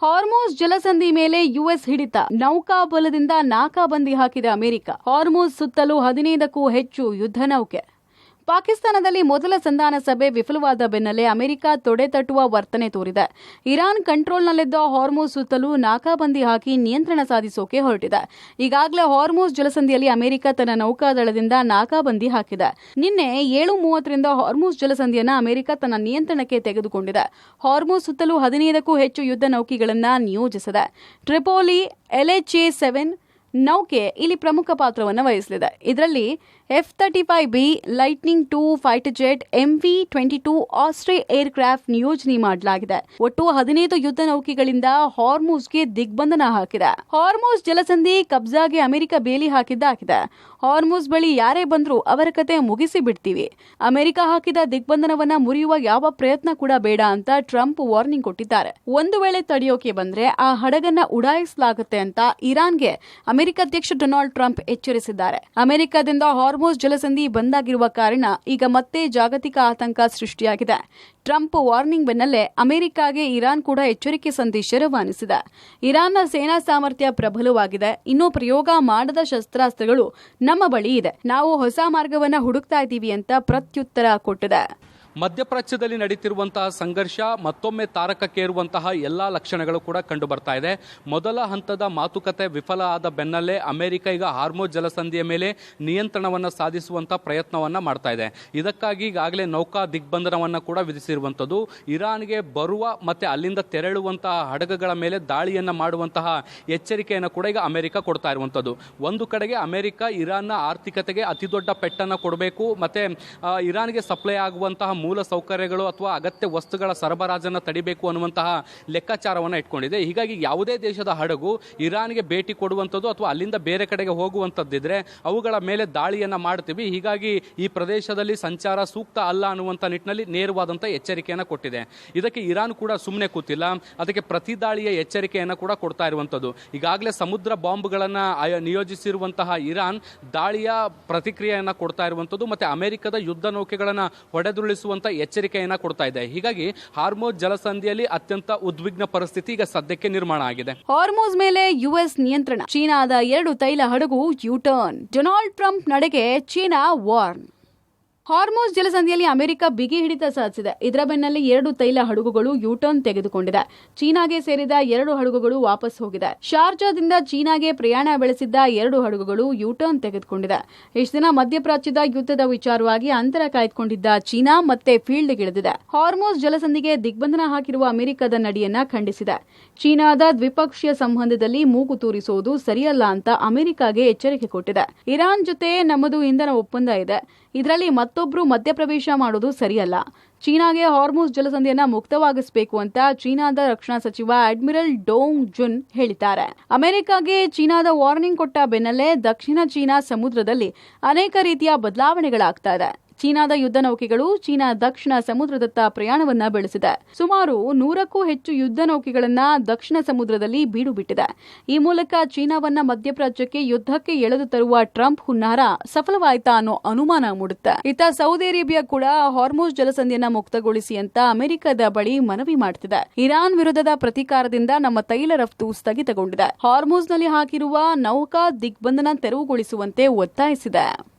ಹಾರ್ಮುಜ್ ಜಲಸಂಧಿ ಮೇಲೆ ಯುಎಸ್ ಹಿಡಿತ, ನೌಕಾಬಲದಿಂದ ನಾಕಾಬಂದಿ ಹಾಕಿದ ಅಮೆರಿಕ. ಹಾರ್ಮುಜ್ ಸುತ್ತಲೂ 15ಕ್ಕೂ ಹೆಚ್ಚು ಯುದ್ಧ ನೌಕೆ. ಪಾಕಿಸ್ತಾನದಲ್ಲಿ ಮೊದಲ ಸಂಧಾನ ಸಭೆ ವಿಫಲವಾದ ಬೆನ್ನಲ್ಲೇ ಅಮೆರಿಕ ತೊಡೆತಟ್ಟುವ ವರ್ತನೆ ತೋರಿದೆ. ಇರಾನ್ ಕಂಟ್ರೋಲ್ನಲ್ಲಿದ್ದ ಹಾರ್ಮುಜ್ ಸುತ್ತಲೂ ನಾಕಾಬಂದಿ ಹಾಕಿ ನಿಯಂತ್ರಣ ಸಾಧಿಸೋಕೆ ಹೊರಟಿದೆ. ಈಗಾಗಲೇ ಹಾರ್ಮುಜ್ ಜಲಸಂಧಿಯಲ್ಲಿ ಅಮೆರಿಕ ತನ್ನ ನೌಕಾದಳದಿಂದ ನಾಕಾಬಂದಿ ಹಾಕಿದೆ. ನಿನ್ನೆ 7:30ರಿಂದ ಹಾರ್ಮುಜ್ ಜಲಸಂಧಿಯನ್ನು ಅಮೆರಿಕ ತನ್ನ ನಿಯಂತ್ರಣಕ್ಕೆ ತೆಗೆದುಕೊಂಡಿದೆ. ಹಾರ್ಮುಜ್ ಸುತ್ತಲೂ 15ಕ್ಕೂ ಹೆಚ್ಚು ಯುದ್ಧ ನೌಕೆಗಳನ್ನು ನಿಯೋಜಿಸಿದೆ. ಟ್ರಿಪೋಲಿ LHA-7 ನೌಕೆ ಇಲ್ಲಿ ಪ್ರಮುಖ ಪಾತ್ರವನ್ನು ವಹಿಸಲಿದೆ. ಇದರಲ್ಲಿ F-35B lightning II fighter jet, MV-22 Osprey aircraft ನಿಯೋಜನೆ ಮಾಡಲಾಗಿದೆ. ಒಟ್ಟು 15 ಯುದ್ಧ ನೌಕೆಗಳಿಂದ ಹಾರ್ಮುಜ್ಗೆ ದಿಗ್ಬಂಧನ ಹಾಕಿದೆ. ಹಾರ್ಮುಜ್ ಜಲಸಂಧಿ ಕಬ್ಜಾಗೆ ಅಮೆರಿಕ ಬೇಲಿ ಹಾಕಿದ್ದಾಗಿದೆ. ಹಾರ್ಮುಜ್ ಬಳಿ ಯಾರೇ ಬಂದರೂ ಅವರ ಕತೆ ಮುಗಿಸಿ ಬಿಡ್ತೀವಿ. ಅಮೆರಿಕ ಹಾಕಿದ ದಿಗ್ಬಂಧನವನ್ನ ಮುರಿಯುವ ಯಾವ ಪ್ರಯತ್ನ ಕೂಡ ಬೇಡ ಅಂತ ಟ್ರಂಪ್ ವಾರ್ನಿಂಗ್ ಕೊಟ್ಟಿದ್ದಾರೆ. ಒಂದು ವೇಳೆ ತಡೆಯೋಕೆ ಬಂದ್ರೆ ಆ ಹಡಗನ್ನ ಉಡಾಯಿಸಲಾಗುತ್ತೆ ಅಂತ ಇರಾನ್ಗೆ ಅಮೆರಿಕ ಅಧ್ಯಕ್ಷ ಡೊನಾಲ್ಡ್ ಟ್ರಂಪ್ ಎಚ್ಚರಿಸಿದ್ದಾರೆ. ಅಮೆರಿಕದಿಂದ ಹಾರ್ಮುಜ್ ಜಲಸಂಧಿ ಬಂದಾಗಿರುವ ಕಾರಣ ಈಗ ಮತ್ತೆ ಜಾಗತಿಕ ಆತಂಕ ಸೃಷ್ಟಿಯಾಗಿದೆ. ಟ್ರಂಪ್ ವಾರ್ನಿಂಗ್ ಬೆನ್ನಲ್ಲೇ ಅಮೆರಿಕಾಗೆ ಇರಾನ್ ಕೂಡ ಎಚ್ಚರಿಕೆ ಸಂದೇಶ ರವಾನಿಸಿದೆ. ಇರಾನ್ನ ಸೇನಾ ಸಾಮರ್ಥ್ಯ ಪ್ರಬಲವಾಗಿದೆ. ಇನ್ನೂ ಪ್ರಯೋಗ ಮಾಡದ ಶಸ್ತ್ರಾಸ್ತ್ರಗಳು ನಮ್ಮ ಬಳಿ ಇದೆ. ನಾವು ಹೊಸ ಮಾರ್ಗವನ್ನ ಹುಡುಕ್ತಾ ಇದ್ದೀವಿ ಅಂತ ಪ್ರತ್ಯುತ್ತರ ಕೊಟ್ಟಿದೆ. ಮಧ್ಯಪ್ರಾಚ್ಯದಲ್ಲಿ ನಡೀತಿರುವಂತಹ ಸಂಘರ್ಷ ಮತ್ತೊಮ್ಮೆ ತಾರಕಕ್ಕೇರುವಂತಹ ಎಲ್ಲಾ ಲಕ್ಷಣಗಳು ಕೂಡ ಕಂಡು ಬರ್ತಾ ಇದೆ. ಮೊದಲ ಹಂತದ ಮಾತುಕತೆ ವಿಫಲ ಆದ ಬೆನ್ನಲ್ಲೇ ಅಮೆರಿಕ ಈಗ ಹಾರ್ಮುಜ್ ಜಲಸಂಧಿಯ ಮೇಲೆ ನಿಯಂತ್ರಣವನ್ನು ಸಾಧಿಸುವಂತಹ ಪ್ರಯತ್ನವನ್ನ ಮಾಡ್ತಾ ಇದೆ. ಇದಕ್ಕಾಗಿ ಈಗಾಗಲೇ ನೌಕಾ ದಿಗ್ಬಂಧನವನ್ನು ಕೂಡ ವಿಧಿಸಿರುವಂಥದ್ದು. ಇರಾನ್ಗೆ ಬರುವ ಮತ್ತೆ ಅಲ್ಲಿಂದ ತೆರಳುವಂತಹ ಹಡಗುಗಳ ಮೇಲೆ ದಾಳಿಯನ್ನ ಮಾಡುವಂತಹ ಎಚ್ಚರಿಕೆಯನ್ನು ಕೂಡ ಈಗ ಅಮೆರಿಕ ಕೊಡ್ತಾ ಇರುವಂಥದ್ದು. ಒಂದು ಕಡೆಗೆ ಅಮೆರಿಕ ಇರಾನ್ನ ಆರ್ಥಿಕತೆಗೆ ಅತಿ ದೊಡ್ಡ ಪೆಟ್ಟನ್ನು ಕೊಡಬೇಕು, ಮತ್ತೆ ಇರಾನ್ಗೆ ಸಪ್ಲೈ ಆಗುವಂತಹ ಮೂಲ ಸೌಕರ್ಯಗಳು ಅಥವಾ ಅಗತ್ಯ ವಸ್ತುಗಳ ಸರಬರಾಜನ್ನು ತಡಿಬೇಕು ಅನ್ನುವಂತಹ ಲೆಕ್ಕಾಚಾರವನ್ನು ಇಟ್ಕೊಂಡಿದೆ. ಹೀಗಾಗಿ ಯಾವುದೇ ದೇಶದ ಹಡಗು ಇರಾನ್ಗೆ ಭೇಟಿ ಕೊಡುವಂಥದ್ದು ಅಥವಾ ಅಲ್ಲಿಂದ ಬೇರೆ ಕಡೆಗೆ ಹೋಗುವಂಥದ್ದಿದ್ರೆ ಅವುಗಳ ಮೇಲೆ ದಾಳಿಯನ್ನ ಮಾಡ್ತೀವಿ, ಹೀಗಾಗಿ ಈ ಪ್ರದೇಶದಲ್ಲಿ ಸಂಚಾರ ಸೂಕ್ತ ಅಲ್ಲ ಅನ್ನುವಂಥ ನಿಟ್ಟಿನಲ್ಲಿ ನೇರವಾದಂಥ ಎಚ್ಚರಿಕೆಯನ್ನು ಕೊಟ್ಟಿದೆ. ಇದಕ್ಕೆ ಇರಾನ್ ಕೂಡ ಸುಮ್ಮನೆ ಕೂತಿಲ್ಲ, ಅದಕ್ಕೆ ಪ್ರತಿ ದಾಳಿಯ ಎಚ್ಚರಿಕೆಯನ್ನು ಕೂಡ ಕೊಡ್ತಾ ಇರುವಂಥದ್ದು. ಈಗಾಗಲೇ ಸಮುದ್ರ ಬಾಂಬ್ಗಳನ್ನು ನಿಯೋಜಿಸಿರುವಂತಹ ಇರಾನ್ ದಾಳಿಯ ಪ್ರತಿಕ್ರಿಯೆಯನ್ನು ಕೊಡ್ತಾ ಇರುವಂಥದ್ದು ಮತ್ತೆ ಅಮೆರಿಕದ ಯುದ್ಧ ನೌಕೆಗಳನ್ನು ಹೊಡೆದುರುಳಿಸುವ ಎಚ್ಚರಿಕೆಯನ್ನ ಕೊಡ್ತಾ ಇದೆ. ಹೀಗಾಗಿ ಹಾರ್ಮುಜ್ ಜಲಸಂಧಿಯಲ್ಲಿ ಅತ್ಯಂತ ಉದ್ವಿಗ್ನ ಪರಿಸ್ಥಿತಿ ಈಗ ಸದ್ಯಕ್ಕೆ ನಿರ್ಮಾಣ ಆಗಿದೆ. ಹಾರ್ಮುಜ್ ಮೇಲೆ ಯುಎಸ್ ನಿಯಂತ್ರಣ, ಚೀನಾದ 2 ತೈಲ ಹಡಗು ಯೂಟರ್ನ್, ಡೊನಾಲ್ಡ್ ಟ್ರಂಪ್ ನಡೆಗೆ ಚೀನಾ ವಾರ್ನ್. ಹಾರ್ಮುಜ್ ಜಲಸಂಧಿಯಲ್ಲಿ ಅಮೆರಿಕ ಬಿಗಿ ಹಿಡಿತ ಸಾಧಿಸಿದೆ. ಇದರ ಬೆನ್ನಲ್ಲೇ 2 ತೈಲ ಹಡಗುಗಳು ಯೂಟರ್ನ್ ತೆಗೆದುಕೊಂಡಿದೆ. ಚೀನಾಗೆ ಸೇರಿದ 2 ಹಡಗುಗಳು ವಾಪಸ್ ಹೋಗಿದೆ. ಶಾರ್ಜಾದಿಂದ ಚೀನಾಗೆ ಪ್ರಯಾಣ ಬೆಳೆಸಿದ್ದ 2 ಹಡಗುಗಳು ಯೂಟರ್ನ್ ತೆಗೆದುಕೊಂಡಿದೆ. ಇಷ್ಟು ದಿನ ಮಧ್ಯಪ್ರಾಚ್ಯದ ಯುದ್ಧದ ವಿಚಾರವಾಗಿ ಅಂತರ ಕಾಯ್ದುಕೊಂಡಿದ್ದ ಚೀನಾ ಮತ್ತೆ ಫೀಲ್ಡ್ಗಿಳಿದಿದೆ. ಹಾರ್ಮುಜ್ ಜಲಸಂಧಿಗೆ ದಿಗ್ಬಂಧನ ಹಾಕಿರುವ ಅಮೆರಿಕದ ನಡೆಯನ್ನ ಖಂಡಿಸಿದೆ. ಚೀನಾದ ದ್ವಿಪಕ್ಷೀಯ ಸಂಬಂಧದಲ್ಲಿ ಮೂಗು ತೂರಿಸುವುದು ಸರಿಯಲ್ಲ ಅಂತ ಅಮೆರಿಕಾಗೆ ಎಚ್ಚರಿಕೆ ಕೊಟ್ಟಿದೆ. ಇರಾನ್ ಜೊತೆ ನಮ್ಮದು ಇಂಧನ ಒಪ್ಪಂದ ಇದೆ, ಇದರಲ್ಲಿ ಮತ್ತೊಬ್ರು ಮಧ್ಯಪ್ರವೇಶ ಮಾಡೋದು ಸರಿಯಲ್ಲ. ಚೀನಾಗೆ ಹಾರ್ಮುಜ್ ಜಲಸಂಧಿಯನ್ನ ಮುಕ್ತವಾಗಿಸಬೇಕು ಅಂತ ಚೀನಾದ ರಕ್ಷಣಾ ಸಚಿವ ಅಡ್ಮಿರಲ್ ಡೋಂಗ್ ಜುನ್ ಹೇಳಿದ್ದಾರೆ. ಅಮೆರಿಕಾಗೆ ಚೀನಾದ ವಾರ್ನಿಂಗ್ ಕೊಟ್ಟ ಬೆನ್ನಲ್ಲೇ ದಕ್ಷಿಣ ಚೀನಾ ಸಮುದ್ರದಲ್ಲಿ ಅನೇಕ ರೀತಿಯ ಬದಲಾವಣೆಗಳಾಗ್ತಾ ಇದೆ. ಚೀನಾದ ಯುದ್ಧ ನೌಕೆಗಳು ಚೀನಾ ದಕ್ಷಿಣ ಸಮುದ್ರದತ್ತ ಪ್ರಯಾಣವನ್ನ ಬೆಳೆಸಿದೆ. ಸುಮಾರು 100ಕ್ಕೂ ಹೆಚ್ಚು ಯುದ್ಧ ನೌಕೆಗಳನ್ನ ದಕ್ಷಿಣ ಸಮುದ್ರದಲ್ಲಿ ಬೀಡು ಬಿಟ್ಟಿದೆ. ಈ ಮೂಲಕ ಚೀನಾವನ್ನ ಮಧ್ಯಪ್ರಾಚ್ಯಕ್ಕೆ ಯುದ್ಧಕ್ಕೆ ಎಳೆದು ತರುವ ಟ್ರಂಪ್ ಹುನ್ನಾರ ಸಫಲವಾಯ್ತಾ ಅನ್ನೋ ಅನುಮಾನ ಮೂಡುತ್ತೆ. ಇತ್ತ ಸೌದಿ ಅರೇಬಿಯಾ ಕೂಡ ಹಾರ್ಮುಜ್ ಜಲಸಂಧಿಯನ್ನ ಮುಕ್ತಗೊಳಿಸಿ ಅಂತ ಅಮೆರಿಕದ ಬಳಿ ಮನವಿ ಮಾಡುತ್ತಿದೆ. ಇರಾನ್ ವಿರುದ್ಧದ ಪ್ರತೀಕಾರದಿಂದ ನಮ್ಮ ತೈಲ ರಫ್ತು ಸ್ಥಗಿತಗೊಂಡಿದೆ. ಹಾರ್ಮುಜ್ನಲ್ಲಿ ಹಾಕಿರುವ ನೌಕಾ ದಿಗ್ಬಂಧನ ತೆರವುಗೊಳಿಸುವಂತೆ ಒತ್ತಾಯಿಸಿದೆ.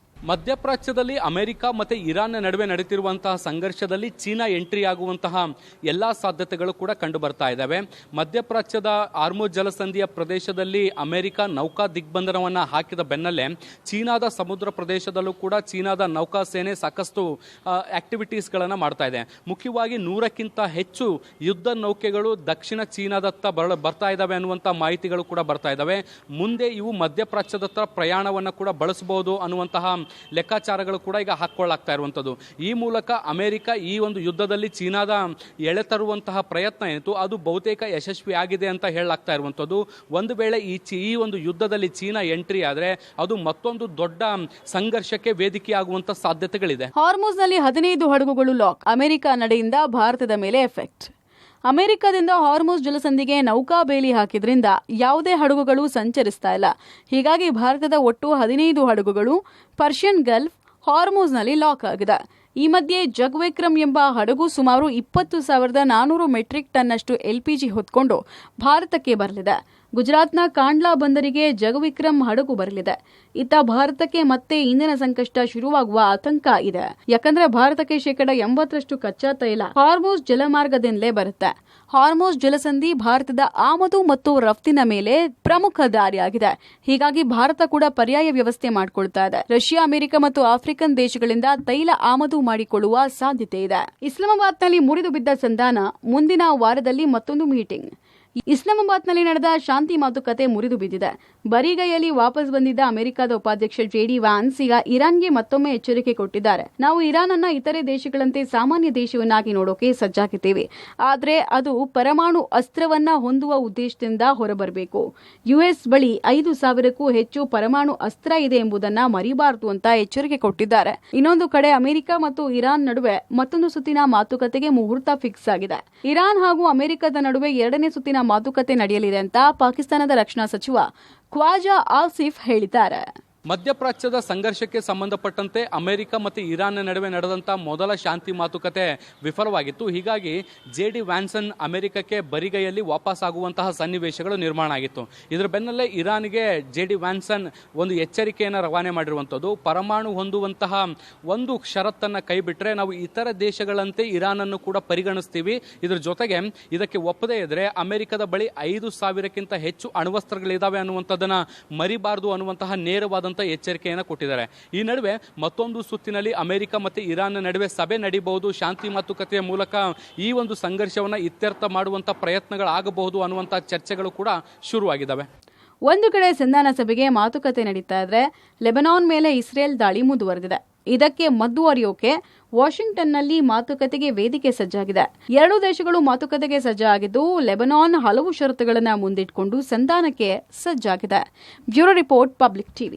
ಮಧ್ಯಪ್ರಾಚ್ಯದಲ್ಲಿ ಅಮೆರಿಕ ಮತ್ತು ಇರಾನ್ ನಡುವೆ ನಡೀತಿರುವಂತಹ ಸಂಘರ್ಷದಲ್ಲಿ ಚೀನಾ ಎಂಟ್ರಿ ಆಗುವಂತಹ ಎಲ್ಲ ಸಾಧ್ಯತೆಗಳು ಕೂಡ ಕಂಡು ಬರ್ತಾ ಇದ್ದಾವೆ. ಮಧ್ಯಪ್ರಾಚ್ಯದ ಹಾರ್ಮುಜ್ ಜಲಸಂಧಿಯ ಪ್ರದೇಶದಲ್ಲಿ ಅಮೆರಿಕ ನೌಕಾ ದಿಗ್ಬಂಧನವನ್ನು ಹಾಕಿದ ಬೆನ್ನಲ್ಲೇ ಚೀನಾದ ಸಮುದ್ರ ಪ್ರದೇಶದಲ್ಲೂ ಕೂಡ ಚೀನಾದ ನೌಕಾ ಸೇನೆ ಸಾಕಷ್ಟು ಆಕ್ಟಿವಿಟೀಸ್ಗಳನ್ನು ಮಾಡ್ತಾ ಇದೆ. ಮುಖ್ಯವಾಗಿ 100ಕ್ಕಿಂತ ಹೆಚ್ಚು ಯುದ್ಧ ನೌಕೆಗಳು ದಕ್ಷಿಣ ಚೀನಾದತ್ತ ಬರ್ತಾ ಇದ್ದಾವೆ ಅನ್ನುವಂಥ ಮಾಹಿತಿಗಳು ಕೂಡ ಬರ್ತಾ ಇದ್ದಾವೆ. ಮುಂದೆ ಇವು ಮಧ್ಯಪ್ರಾಚ್ಯದತ್ತ ಪ್ರಯಾಣವನ್ನು ಕೂಡ ಬಳಸಬಹುದು ಅನ್ನುವಂತಹ ಲೆಕ್ಕಾಚಾರಗಳು ಕೂಡ ಈಗ ಹಾಕೊಳ್ಳಾಗ್ತಾ ಇರುವಂಥದ್ದು. ಈ ಮೂಲಕ ಅಮೆರಿಕ ಈ ಒಂದು ಯುದ್ಧದಲ್ಲಿ ಚೀನಾದ ಎಳೆ ತರುವಂತಹ ಪ್ರಯತ್ನ ಏನಿತ್ತು ಅದು ಬಹುತೇಕ ಯಶಸ್ವಿ ಆಗಿದೆ ಅಂತ ಹೇಳಲಾಗ್ತಾ ಇರುವಂಥದ್ದು. ಒಂದು ವೇಳೆ ಈ ಒಂದು ಯುದ್ಧದಲ್ಲಿ ಚೀನಾ ಎಂಟ್ರಿ ಆದರೆ ಅದು ಮತ್ತೊಂದು ದೊಡ್ಡ ಸಂಘರ್ಷಕ್ಕೆ ವೇದಿಕೆಯಾಗುವಂತ ಸಾಧ್ಯತೆಗಳಿದೆ. ಹಾರ್ಮುಜ್ನಲ್ಲಿ 15 ಹಡಗುಗಳು ಲಾಕ್, ಅಮೆರಿಕ ನಡೆಯಿಂದ ಭಾರತದ ಮೇಲೆ ಎಫೆಕ್ಟ್. ಅಮೆರಿಕದಿಂದ ಹಾರ್ಮುಜ್ ಜಲಸಂಧಿಗೆ ನೌಕಾ ಬೇಲಿ ಹಾಕಿದ್ರಿಂದ ಯಾವುದೇ ಹಡಗುಗಳು ಸಂಚರಿಸ್ತಾ ಇಲ್ಲ. ಹೀಗಾಗಿ ಭಾರತದ ಒಟ್ಟು 15 ಹಡಗುಗಳು ಪರ್ಷಿಯನ್ ಗಲ್ಫ್, ಹಾರ್ಮುಜ್ನಲ್ಲಿ ಲಾಕ್ ಆಗಿದೆ. ಈ ಮಧ್ಯೆ ಜಗವಿಕ್ರಮ್ ಎಂಬ ಹಡಗು ಸುಮಾರು 20,400 ಮೆಟ್ರಿಕ್ ಟನ್ನಷ್ಟು ಎಲ್ಪಿಜಿ ಹೊತ್ಕೊಂಡು ಭಾರತಕ್ಕೆ ಬರಲಿದೆ. ಗುಜರಾತ್ನ ಕಾಂಡ್ಲಾ ಬಂದರಿಗೆ ಜಗವಿಕ್ರಮ್ ಹಡಗು ಬರಲಿದೆ. ಇತ್ತ ಭಾರತಕ್ಕೆ ಮತ್ತೆ ಇಂಧನ ಸಂಕಷ್ಟ ಶುರುವಾಗುವ ಆತಂಕ ಇದೆ. ಯಾಕಂದ್ರೆ ಭಾರತಕ್ಕೆ 80% ಕಚ್ಚಾ ತೈಲ ಹಾರ್ಮುಜ್ ಜಲಮಾರ್ಗದಿಂದಲೇ ಬರುತ್ತೆ. ಹಾರ್ಮುಜ್ ಜಲಸಂಧಿ ಭಾರತದ ಆಮದು ಮತ್ತು ರಫ್ತಿನ ಮೇಲೆ ಪ್ರಮುಖ ದಾರಿಯಾಗಿದೆ. ಹೀಗಾಗಿ ಭಾರತ ಕೂಡ ಪರ್ಯಾಯ ವ್ಯವಸ್ಥೆ ಮಾಡಿಕೊಳ್ತಾ ಇದೆ. ರಷ್ಯಾ, ಅಮೆರಿಕ ಮತ್ತು ಆಫ್ರಿಕನ್ ದೇಶಗಳಿಂದ ತೈಲ ಆಮದು ಮಾಡಿಕೊಳ್ಳುವ ಸಾಧ್ಯತೆ ಇದೆ. ಇಸ್ಲಾಮಾಬಾದ್ನಲ್ಲಿ ಮುರಿದು ಬಿದ್ದ ಸಂಧಾನ, ಮುಂದಿನ ವಾರದಲ್ಲಿ ಮತ್ತೊಂದು ಮೀಟಿಂಗ್. ಇಸ್ಲಾಮಾಬಾದ್ನಲ್ಲಿ ನಡೆದ ಶಾಂತಿ ಮಾತುಕತೆ ಮುರಿದು ಬಿದ್ದಿದೆ. ಬರಿಗೈಯಲ್ಲಿ ವಾಪಸ್ ಬಂದಿದ್ದ ಅಮೆರಿಕದ ಉಪಾಧ್ಯಕ್ಷ JD ವ್ಯಾನ್ಸ್ ಈಗ ಇರಾನ್ಗೆ ಮತ್ತೊಮ್ಮೆ ಎಚ್ಚರಿಕೆ ಕೊಟ್ಟಿದ್ದಾರೆ. ನಾವು ಇರಾನ್ ಅನ್ನ ಇತರೆ ದೇಶಗಳಂತೆ ಸಾಮಾನ್ಯ ದೇಶವನ್ನಾಗಿ ನೋಡೋಕೆ ಸಜ್ಜಾಗಿದ್ದೇವೆ, ಆದ್ರೆ ಅದು ಪರಮಾಣು ಅಸ್ತ್ರವನ್ನ ಹೊಂದುವ ಉದ್ದೇಶದಿಂದ ಹೊರಬರಬೇಕು. US ಬಳಿ 5,000ಕ್ಕೂ ಹೆಚ್ಚು ಪರಮಾಣು ಅಸ್ತ್ರ ಇದೆ ಎಂಬುದನ್ನ ಮರಿಬಾರದು ಅಂತ ಎಚ್ಚರಿಕೆ ಕೊಟ್ಟಿದ್ದಾರೆ. ಇನ್ನೊಂದು ಕಡೆ ಅಮೆರಿಕ ಮತ್ತು ಇರಾನ್ ನಡುವೆ ಮತ್ತೊಂದು ಸುತ್ತಿನ ಮಾತುಕತೆಗೆ ಮುಹೂರ್ತ ಫಿಕ್ಸ್ ಆಗಿದೆ. ಇರಾನ್ ಹಾಗೂ ಅಮೆರಿಕದ ನಡುವೆ 2ನೇ ಸುತ್ತಿನ ಮಾತುಕತೆ ನಡೆಯಲಿದೆ ಅಂತ ಪಾಕಿಸ್ತಾನದ ರಕ್ಷಣಾ ಸಚಿವ ಖ್ವಾಜಾ ಆಸಿಫ್ ಹೇಳಿದ್ದಾರೆ. ಮಧ್ಯಪ್ರಾಚ್ಯದ ಸಂಘರ್ಷಕ್ಕೆ ಸಂಬಂಧಪಟ್ಟಂತೆ ಅಮೆರಿಕ ಮತ್ತು ಇರಾನ್ ನಡುವೆ ನಡೆದಂತಹ ಮೊದಲ ಶಾಂತಿ ಮಾತುಕತೆ ವಿಫಲವಾಗಿತ್ತು. ಹೀಗಾಗಿ JD ವ್ಯಾನ್ಸನ್ ಅಮೆರಿಕಕ್ಕೆ ಬರಿಗೈಯಲ್ಲಿ ವಾಪಸ್ ಆಗುವಂತಹ ಸನ್ನಿವೇಶಗಳು ನಿರ್ಮಾಣ ಆಗಿತ್ತು. ಇದರ ಬೆನ್ನಲ್ಲೇ ಇರಾನ್ಗೆ JD ವ್ಯಾನ್ಸನ್ ಒಂದು ಎಚ್ಚರಿಕೆಯನ್ನು ರವಾನೆ ಮಾಡಿರುವಂಥದ್ದು. ಪರಮಾಣು ಹೊಂದುವಂತಹ ಒಂದು ಷರತ್ತನ್ನು ಕೈ ಬಿಟ್ಟರೆ ನಾವು ಇತರ ದೇಶಗಳಂತೆ ಇರಾನ್ ಅನ್ನು ಕೂಡ ಪರಿಗಣಿಸ್ತೀವಿ. ಇದರ ಜೊತೆಗೆ ಇದಕ್ಕೆ ಒಪ್ಪದೇ ಇದ್ರೆ ಅಮೆರಿಕದ ಬಳಿ 5,000ಕ್ಕಿಂತ ಹೆಚ್ಚು ಅಣ್ವಸ್ತ್ರಗಳಿದಾವೆ ಅನ್ನುವಂಥದ್ದನ್ನ ಮರಿಬಾರದು ಅನ್ನುವಂತಹ ನೇರವಾದ ಎಚ್ಚರಿಕೆಯನ್ನು ಕೊಟ್ಟಿದ್ದಾರೆ. ಈ ನಡುವೆ ಮತ್ತೊಂದು ಸುತ್ತಿನಲ್ಲಿ ಅಮೆರಿಕ ಮತ್ತು ಇರಾನ್ ನಡುವೆ ಸಭೆ ನಡೀಬಹುದು. ಶಾಂತಿ ಮಾತುಕತೆಯ ಮೂಲಕ ಈ ಒಂದು ಸಂಘರ್ಷವನ್ನು ಇತ್ಯರ್ಥ ಮಾಡುವಂತ ಪ್ರಯತ್ನಗಳಾಗಬಹುದು ಅನ್ನುವಂಥ ಚರ್ಚೆಗಳು ಕೂಡ ಶುರುವಾಗಿದ್ದಾವೆ. ಒಂದು ಕಡೆ ಸಂಧಾನ ಸಭೆಗೆ ಮಾತುಕತೆ ನಡೀತಾ ಇದ್ರೆ ಲೆಬನಾನ್ ಮೇಲೆ ಇಸ್ರೇಲ್ ದಾಳಿ ಮುಂದುವರೆದಿದೆ. ಇದಕ್ಕೆ ಮುಂದುವರಿಯೋಕೆ ವಾಷಿಂಗ್ಟನ್ನಲ್ಲಿ ಮಾತುಕತೆಗೆ ವೇದಿಕೆ ಸಜ್ಜಾಗಿದೆ. ಎರಡೂ ದೇಶಗಳು ಮಾತುಕತೆಗೆ ಸಜ್ಜಾಗಿದ್ದು ಲೆಬನಾನ್ ಹಲವು ಷರತ್ತುಗಳನ್ನು ಮುಂದಿಟ್ಟುಕೊಂಡು ಸಂಧಾನಕ್ಕೆ ಸಜ್ಜಾಗಿದೆ. Bureau report, public TV.